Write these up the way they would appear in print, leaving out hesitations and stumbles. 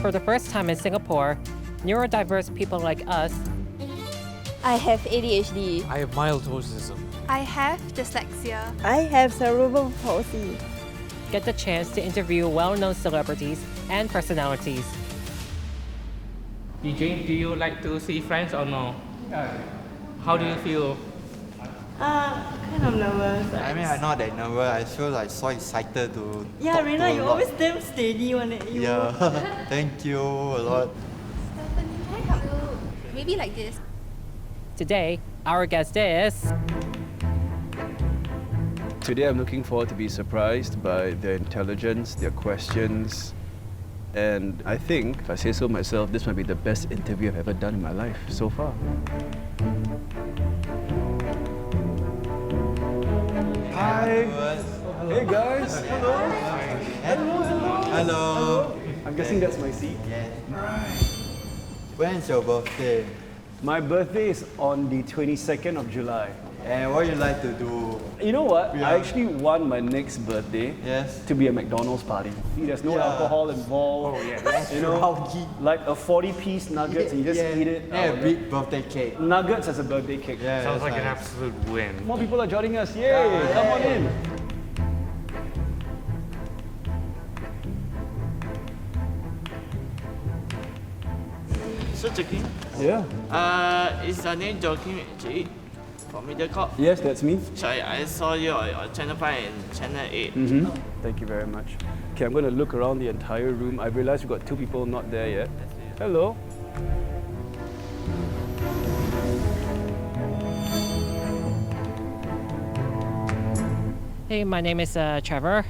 For the first time in Singapore, neurodiverse people like us I have ADHD. I have mild autism. I have dyslexia. I have cerebral palsy. get the chance to interview well-known celebrities and personalities. Eugene, do you like to see friends or no? How do you feel? Kind of nervous. I mean, I'm not that nervous. I feel like so excited to Yeah, talk Rena, to you a lot. always damn steady one at you. Yeah, thank you a lot. Stephanie, can I help you? Maybe like this. Today, our guest is... Today I'm looking forward to be surprised by their intelligence, their questions, and I think, if I say so myself, this might be the best interview I've ever done in my life so far. Hi! Hey guys! Hello! Hello. I'm guessing that's my seat. Yes. When's your birthday? My birthday is on the 22nd of July. And what you like to do? You know what? Yeah. I actually want my next birthday Yes. to be a McDonald's party. See, there's no Yeah. alcohol involved. Oh yeah. You know, like a 40-piece nuggets and you just eat it. Yeah, Oh, big birthday cake. Nuggets as a birthday cake. Yeah, Sounds that's like an nice. absolute win. More people are joining us. Yay! Come on in. So Joakim, Yeah. is the name Joakim G from Mediacorp? Yes, that's me. So I saw you on Channel 5 and Channel 8. Thank you very much. Okay, I'm going to look around the entire room. I realized we've got two people not there yet. Hello. Hey, my name is Trevor.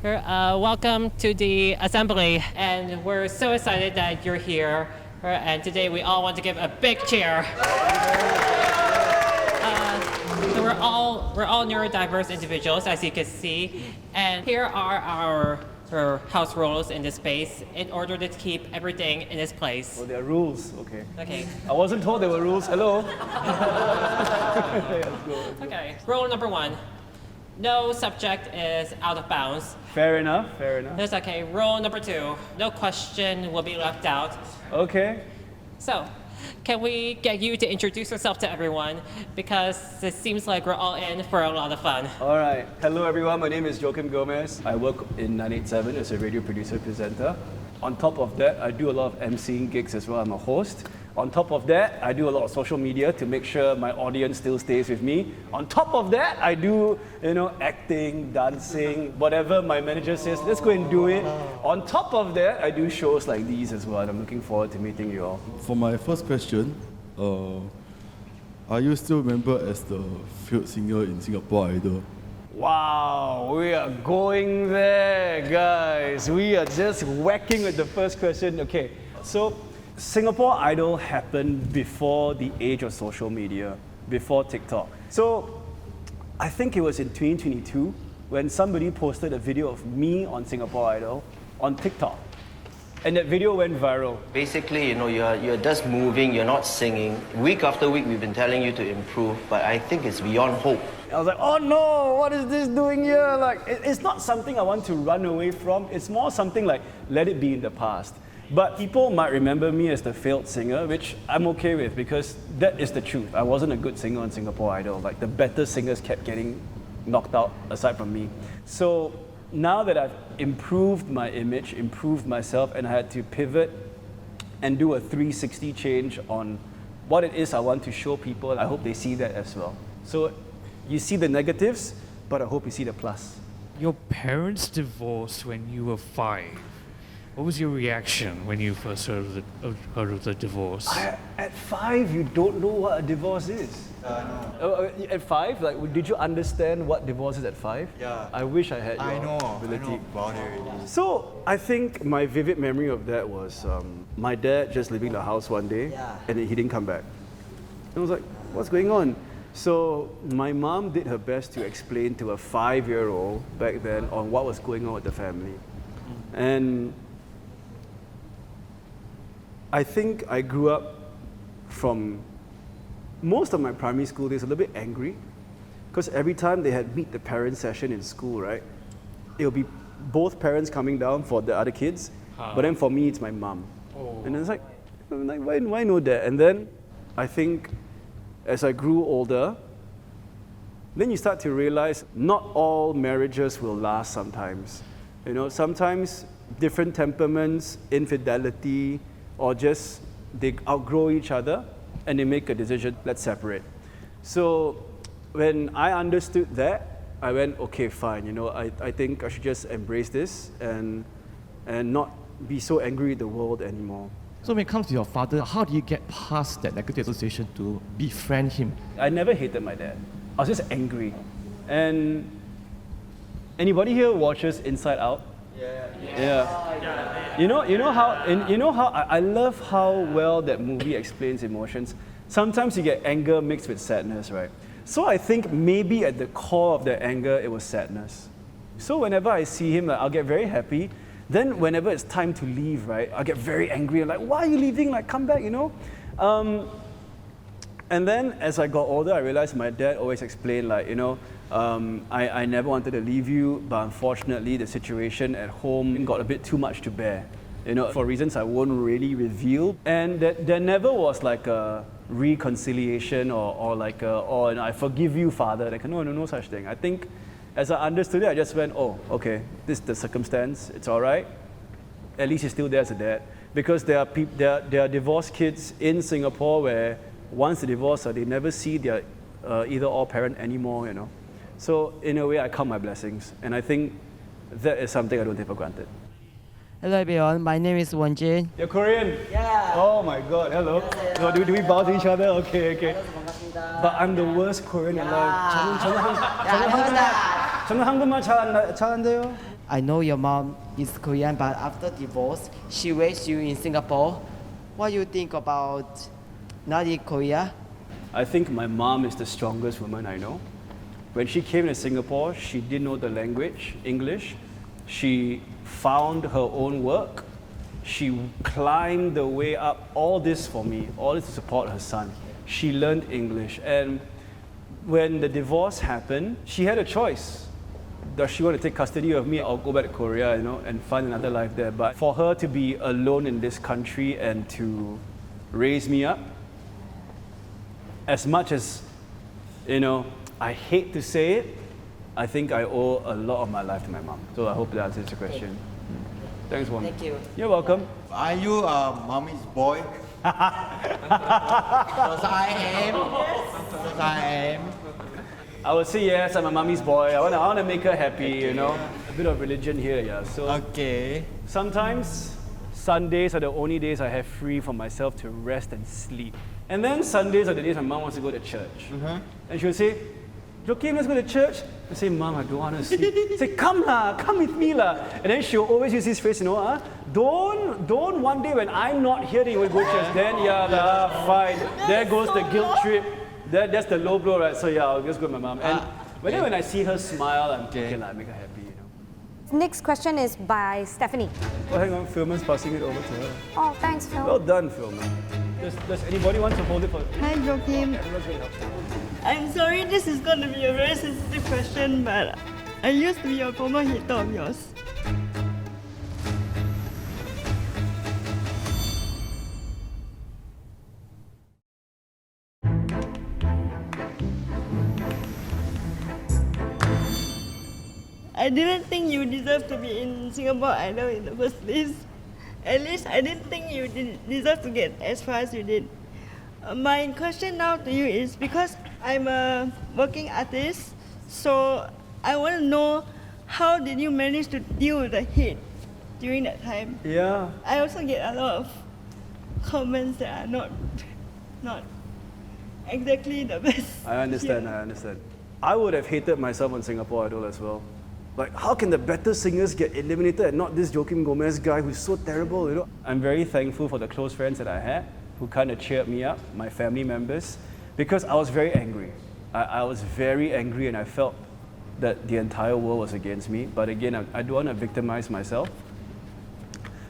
Welcome to the assembly, and we're so excited that you're here. And today we all want to give a big cheer. So we're all neurodiverse individuals, as you can see, and here are our house rules in this space in order to keep everything in its place. Oh, there are rules. Okay. Okay. I wasn't told there were rules. Hello. Okay. Rule number 1. No subject is out of bounds. Fair enough. Fair enough. That's okay. Rule number 2. No question will be left out. Okay. So, can we get you to introduce yourself to everyone? Because it seems like we're all in for a lot of fun. All right. Hello, everyone. My name is Joakim Gomez. I work in 987 as a radio producer presenter. On top of that, I do a lot of emceeing gigs as well. I'm a host. On top of that, I do a lot of social media to make sure my audience still stays with me. On top of that, I do, acting, dancing, whatever my manager says, let's go and do it. On top of that, I do shows like these as well, and I'm looking forward to meeting you all. For my first question, are you still remembered as the field singer in Singapore Idol? Wow, we are going there, guys. We are just whacking with the first question. Okay, so Singapore Idol happened before the age of social media, before TikTok. So I think it was in 2022 when somebody posted a video of me on Singapore Idol on TikTok. And that video went viral. Basically, you're just moving, you're not singing. Week after week, we've been telling you to improve, but I think it's beyond hope. I was like, oh no, what is this doing here? Like, it's not something I want to run away from. It's more something like, let it be in the past. But people might remember me as the failed singer, which I'm okay with because that is the truth. I wasn't a good singer on Singapore Idol. Like, the better singers kept getting knocked out aside from me. So now that I've improved my image, improved myself, and I had to pivot and do a 360 change on what it is I want to show people, I hope they see that as well. So you see the negatives, but I hope you see the plus. Your parents divorced when you were 5. What was your reaction when you first heard of the divorce? At 5, you don't know what a divorce is. No. At 5, like, did you understand what divorce is at 5? Yeah. I wish I had I your know ability. about it already. So I think my vivid memory of that was my dad just leaving the house one day, and then he didn't come back. And I was like, what's going on? So my mom did her best to explain to a 5-year-old back then on what was going on with the family. And I think I grew up from most of my primary school days a little bit angry because every time they had meet the parents session in school, right, it would be both parents coming down for the other kids But then for me, it's my mom. And it's like why know that? And then I think as I grew older, then you start to realize not all marriages will last sometimes. You know, sometimes different temperaments, infidelity, or just they outgrow each other and they make a decision, let's separate. So when I understood that, I went, okay, fine, you know, I think I should just embrace this and not be so angry with the world anymore. So when it comes to your father, how do you get past that negative association to befriend him? I never hated my dad. I was just angry. And anybody here watches Inside Out? Yeah. You know how I love how well that movie explains emotions. Sometimes you get anger mixed with sadness, right? So I think maybe at the core of the anger, it was sadness. So whenever I see him, like, I'll get very happy. Then whenever it's time to leave, right, I'll get very angry. I'm like, why are you leaving? Like, come back, you know? And then as I got older, I realized my dad always explained, like, you know, I never wanted to leave you, but unfortunately the situation at home got a bit too much to bear, you know, for reasons I won't really reveal. And there never was like a reconciliation or like and I forgive you, Father. Like, no such thing. I think as I understood it, I just went, oh, okay, this is the circumstance, it's all right. At least he's still there as a dad. Because there are divorced kids in Singapore where once they divorce, they never see their either or parent anymore, you know. So in a way, I count my blessings. And I think that is something I don't take for granted. Hello everyone, my name is Won Jin. You're Korean? Yeah. Oh my God, hello. No, do we bow to each other? Okay. But I'm the worst Korean alive. 저는 한국말 잘한대요. I know your mom is Korean, but after divorce, she raised you in Singapore. What do you think about not in Korea? I think my mom is the strongest woman I know. When she came to Singapore, she didn't know the language, English. She found her own work. She climbed the way up, all this for me, all this to support her son. She learned English. And when the divorce happened, she had a choice. Does she want to take custody of me or go back to Korea, you know, and find another life there? But for her to be alone in this country and to raise me up, as much as, you know, I hate to say it, I think I owe a lot of my life to my mom. So I hope that answers the question. Thanks, Won. Thank you. You're welcome. Are you a mommy's boy? Because I am. I would say yes, I'm a mommy's boy. I want to make her happy, you know. A bit of religion here, yeah. So Okay. sometimes Sundays are the only days I have free for myself to rest and sleep. And then Sundays are the days my mom wants to go to church. And she would say, Joakim, let's go to church. I say, Mom, I don't want to sleep. Say, come with me lah. And then she'll always use this phrase, you know, don't one day when I'm not here, then you will go to church. Then fine. There goes the guilt trip. That's the low blow, right? So yeah, I'll just go with my mom. And when I see her smile, I'm okay, I make her happy, you know. Next question is by Stephanie. Oh, hang on, Philman's passing it over to her. Oh, thanks, Phil. Well done, Philman. Does anybody want to hold it for? Hi, Joakim. Everyone's going to help. I'm sorry this is going to be a very sensitive question, but I used to be a former hater of yours. I didn't think you deserved to be in Singapore Idol in the first place. At least I didn't think you deserve to get as far as you did. My question now to you is, because I'm a working artist, so I want to know, how did you manage to deal with the hate during that time? Yeah. I also get a lot of comments that are not exactly the best. I understand. I would have hated myself on Singapore Idol as well. Like, how can the better singers get eliminated and not this Joakim Gomez guy who's so terrible, you know? I'm very thankful for the close friends that I had who kind of cheered me up, my family members, because I was very angry. I was very angry and I felt that the entire world was against me. But again, I don't want to victimize myself.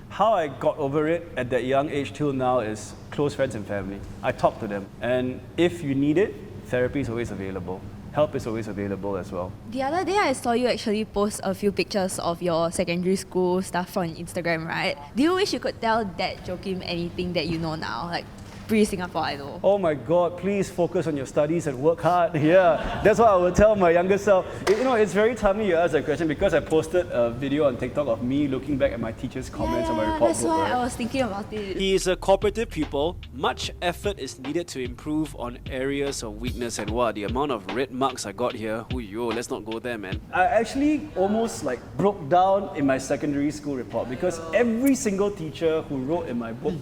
How I got over it at that young age till now is close friends and family. I talk to them. And if you need it, therapy is always available. help is always available as well. The other day I saw you actually post a few pictures of your secondary school stuff on Instagram, right? Do you wish you could tell that Joakim anything that you know now? Like, pre-Singapore Idol. Oh my God, please focus on your studies and work hard. Yeah, that's what I would tell my younger self. You know, it's very timely you ask that question because I posted a video on TikTok of me looking back at my teacher's comments on my report that's book. why Right? I was thinking about it. He is a cooperative pupil. Much effort is needed to improve on areas of weakness, and wow, the amount of red marks I got here. Yo, let's not go there, man. I actually almost like broke down in my secondary school report because every single teacher who wrote in my book,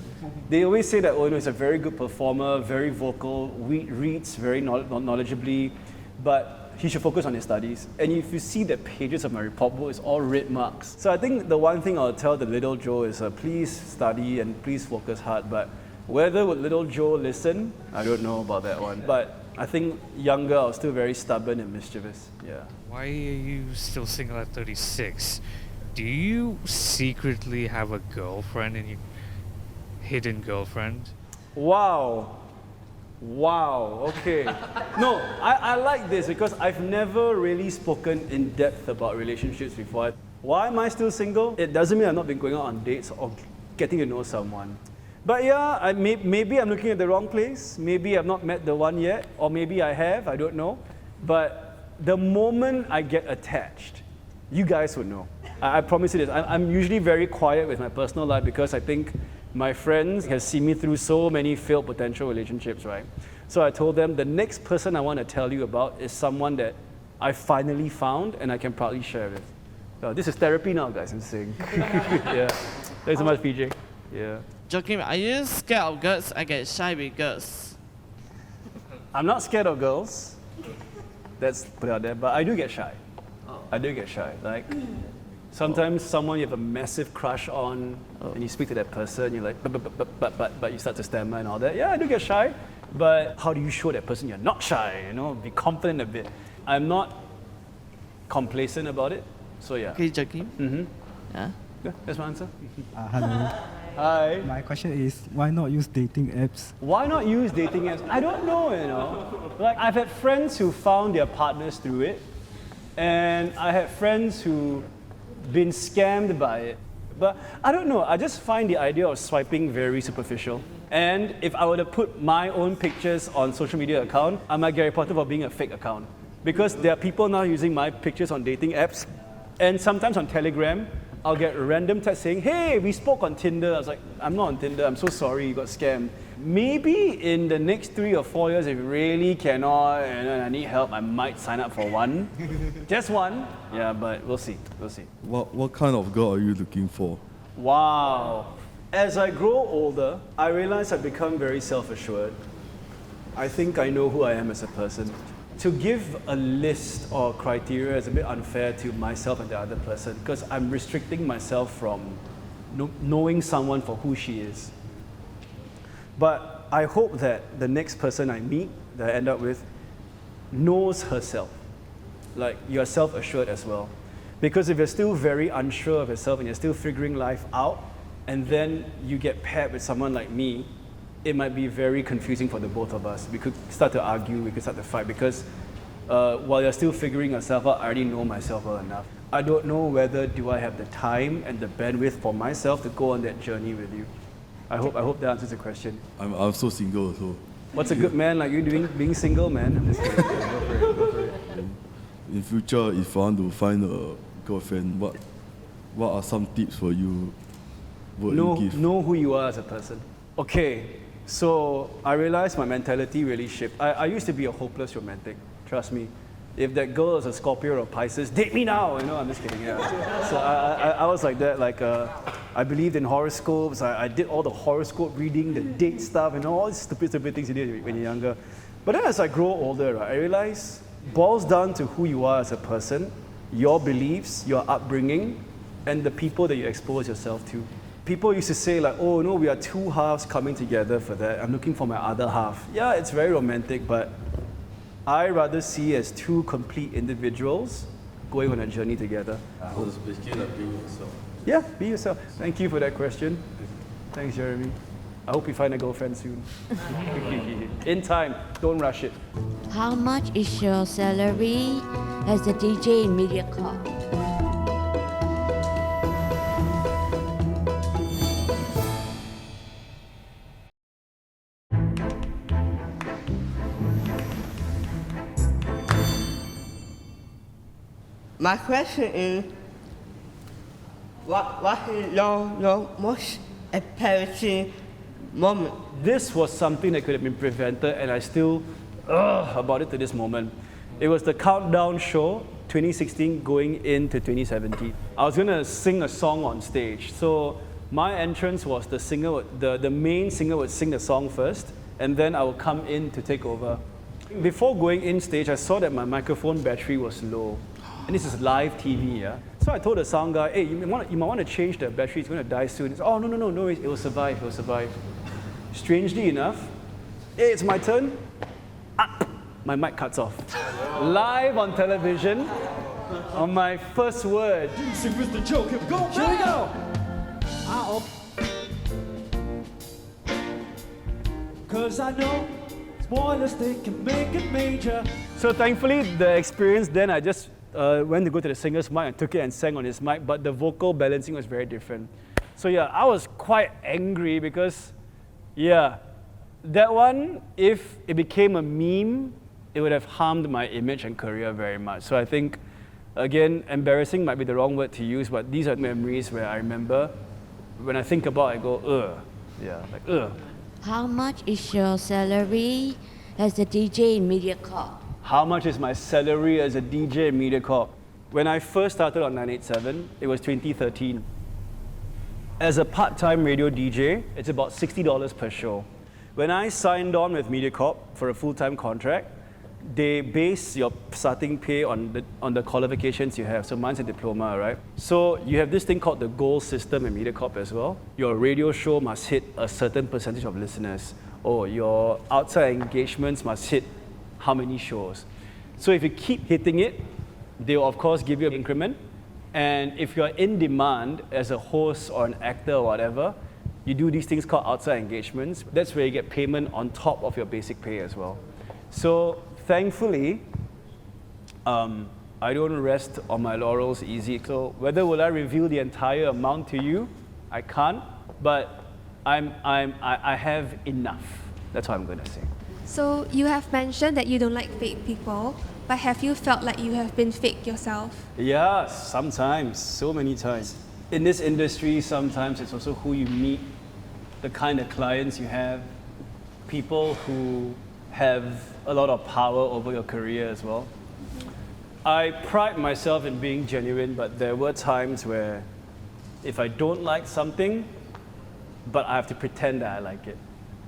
they always say that, oh, you know, he's a very good performer, very vocal, reads very knowledgeably, but he should focus on his studies. And if you see the pages of my report book, it's all red marks. So I think the one thing I'll tell the little Joe is please study and please focus hard. But whether would little Joe listen, I don't know about that one. But I think younger, I was still very stubborn and mischievous. Yeah. Why are you still single at 36? Do you secretly have a girlfriend and you hidden girlfriend? Wow. Wow, okay. No, I like this because I've never really spoken in depth about relationships before. Why am I still single? It doesn't mean I've not been going out on dates or getting to know someone. But yeah, maybe I'm looking at the wrong place. Maybe I've not met the one yet, or maybe I have, I don't know. But the moment I get attached, you guys would know. I promise you this. I'm usually very quiet with my personal life because I think my friends have seen me through so many failed potential relationships, right? So I told them the next person I want to tell you about is someone that I finally found and I can proudly share with. So this is therapy now, guys, I'm saying. Yeah. Thanks so much, PJ. Yeah. Joakim, are you scared of girls? I get shy with girls. I'm not scared of girls. That's put out there, but I do get shy. I do get shy. Like, sometimes someone you have a massive crush on, and you speak to that person, you're like, but you start to stammer and all that. Yeah, I do get shy, but how do you show that person you're not shy? You know, be confident a bit. I'm not complacent about it, so yeah. Okay, Joakim. Mm-hmm. Yeah. Yeah, that's my answer. Hello. Hi. My question is, why not use dating apps? Why not use dating apps? I don't know, you know. Like, I've had friends who found their partners through it, and I had friends who been scammed by it. But I don't know, I just find the idea of swiping very superficial. And if I were to put my own pictures on social media account, I might get reported for being a fake account. Because there are people now using my pictures on dating apps, and sometimes on Telegram, I'll get random texts saying, hey, we spoke on Tinder. I was like, I'm not on Tinder, I'm so sorry, you got scammed. Maybe in the next 3 or 4 years, if you really cannot and I need help, I might sign up for one. Just one. Yeah, but we'll see. We'll see. What kind of girl are you looking for? Wow. As I grow older, I realize I've become very self-assured. I think I know who I am as a person. To give a list or criteria is a bit unfair to myself and the other person because I'm restricting myself from knowing someone for who she is. But I hope that the next person I meet, that I end up with, knows herself. Like, you're self-assured as well. Because if you're still very unsure of yourself and you're still figuring life out, and then you get paired with someone like me, it might be very confusing for the both of us. We could start to argue, we could start to fight, because while you're still figuring yourself out, I already know myself well enough. I don't know whether do I have the time and the bandwidth for myself to go on that journey with you. I hope that answers the question. I'm so single also. What's a good man like you doing being single, man? I'm just kidding. Go for it, go for it. In future, if I want to find a girlfriend, what are some tips for you? Know who you are as a person. Okay, so I realized my mentality really shifted. I used to be a hopeless romantic, trust me. If that girl is a Scorpio or Pisces, date me now, you know, I'm just kidding, yeah. So I was like that, like I believed in horoscopes, I did all the horoscope reading, the date stuff, and all these stupid things you did when you're younger. But then as I grow older, right, I realized it boils down to who you are as a person, your beliefs, your upbringing, and the people that you expose yourself to. People used to say like, oh no, we are two halves coming together for that. I'm looking for my other half. Yeah, it's very romantic, but I rather see as two complete individuals going on a journey together. So it's basically like being yourself. Yeah, be yourself. Thank you for that question. Thanks, Jeremy. I hope you find a girlfriend soon. In time, don't rush it. How much is your salary as a DJ in MediaCorp? My question is, what is your most embarrassing moment? This was something that could have been prevented, and I still about it to this moment. It was the countdown show 2016 going into 2017. I was gonna sing a song on stage. So my entrance was the singer, the main singer would sing the song first, and then I would come in to take over. Before going in stage, I saw that my microphone battery was low. And this is live TV, yeah? So I told the sound guy, hey, you might want to change the battery, it's going to die soon. He said, oh, no worries, it will survive, it will survive. Strangely enough, hey, it's my turn. My mic cuts off. Live on television, on my first word. Sing with the joke, here we go, Here we go. Cause I know spoilers, they can make it major. So thankfully, the experience then, I just went to go to the singer's mic and took it and sang on his mic, but the vocal balancing was very different. So yeah, I was quite angry because, yeah, that one, if it became a meme, it would have harmed my image and career very much. So I think, again, embarrassing might be the wrong word to use, but these are memories where I remember, when I think about it, I go, ugh. Yeah, like, ugh. How much is your salary as a DJ in MediaCorp? How much is my salary as a DJ in MediaCorp? When I first started on 987, it was 2013. As a part-time radio DJ, it's about $60 per show. When I signed on with MediaCorp for a full-time contract, they base your starting pay on the qualifications you have. So mine's a diploma, right? So you have this thing called the gold system in MediaCorp as well. Your radio show must hit a certain percentage of listeners, or your outside engagements must hit how many shows. So if you keep hitting it, they will of course give you an increment. And if you're in demand as a host or an actor or whatever, you do these things called outside engagements. That's where you get payment on top of your basic pay as well. So thankfully, I don't rest on my laurels easy. So whether will I reveal the entire amount to you, I can't, but I have enough. That's what I'm gonna say. So you have mentioned that you don't like fake people, but have you felt like you have been fake yourself? Yeah, sometimes, so many times. In this industry, sometimes it's also who you meet, the kind of clients you have, people who have a lot of power over your career as well. I pride myself in being genuine, but there were times where if I don't like something, but I have to pretend that I like it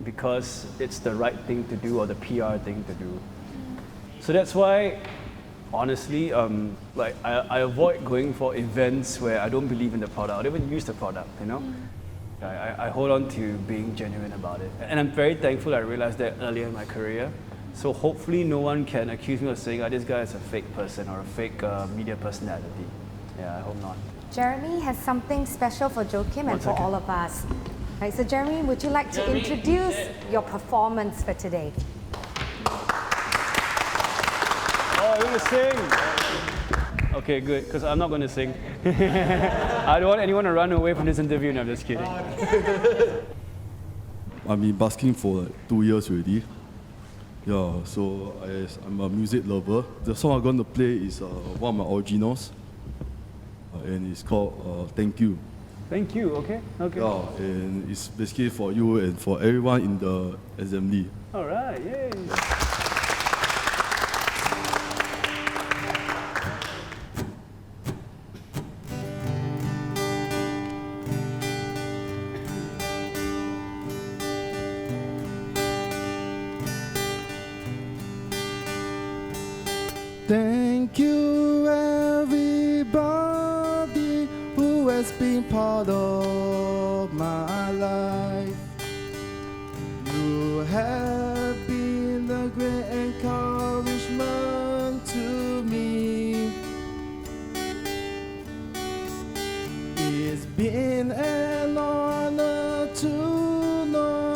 because it's the right thing to do or the PR thing to do. So that's why, honestly, like I avoid going for events where I don't believe in the product. I don't even use the product, you know? I hold on to being genuine about it. And I'm very thankful I realized that earlier in my career. So hopefully no one can accuse me of saying, oh, this guy is a fake person or a fake media personality. Yeah, I hope not. Jeremy has something special for Joakim and for all of us. Right, so Jeremy, would you like to introduce your performance for today? Oh, you're gonna sing? Okay, good, because I'm not gonna sing. I don't want anyone to run away from this interview, no, I'm just kidding. I've been busking for like 2 years already. Yeah, so I'm a music lover. The song I'm going to play is one of my originals, and it's called Thank You. Thank you, okay? Okay. Yeah, and it's basically for you and for everyone in the assembly. All right, yay. Thank you, everybody who has been part of my life. You have been a great encouragement to me. It's been an honor to know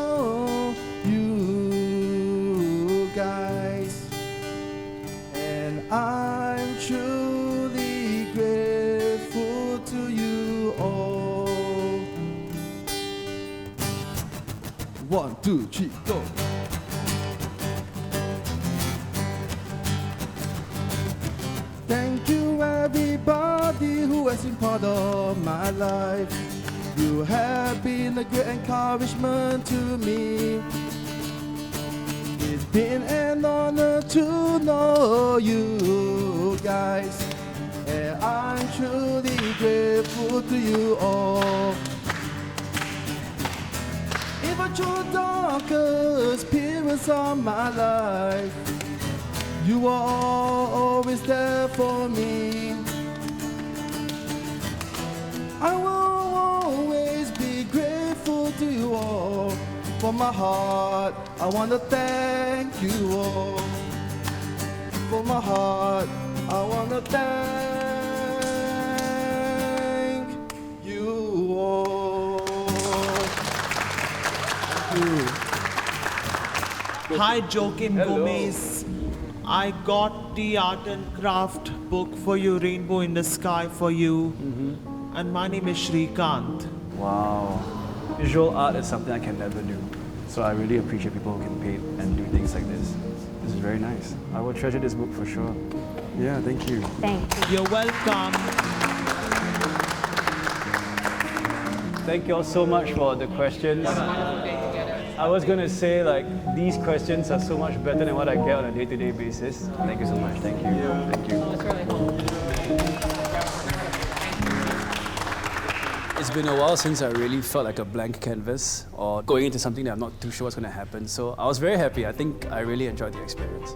1, 2, 3, go. Thank you everybody who has been part of my life. You have been a great encouragement to me. It's been an honor to know you guys, and I'm truly grateful to you all. Even through darkest periods of my life, you are always there for me. I will always be grateful to you all. From my heart, I want to thank you all. From my heart, I want to thank you all. Thank you. Hi, Joakim Gomez. I got the art and craft book for you, Rainbow in the Sky for you. And my name is Shrikant. Wow. Visual art is something I can never do. So I really appreciate people who can paint and do things like this. This is very nice. I will treasure this book for sure. Yeah, thank you. Thank you. You're welcome. Thank you all so much for the questions. I was going to say, like, these questions are so much better than what I get on a day-to-day basis. Thank you so much. Thank you. Thank you. It's been a while since I really felt like a blank canvas or going into something that I'm not too sure what's going to happen. So I was very happy. I think I really enjoyed the experience.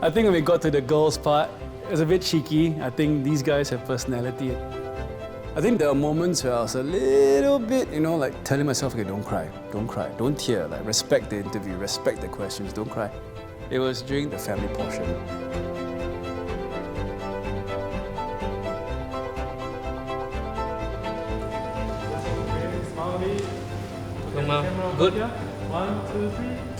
I think when we got to the girls part, it was a bit cheeky. I think these guys have personality. I think there are moments where I was a little bit, like telling myself, okay, don't cry, don't tear, like respect the interview, respect the questions, don't cry. It was during the family portion. Good. 1, 2, 3.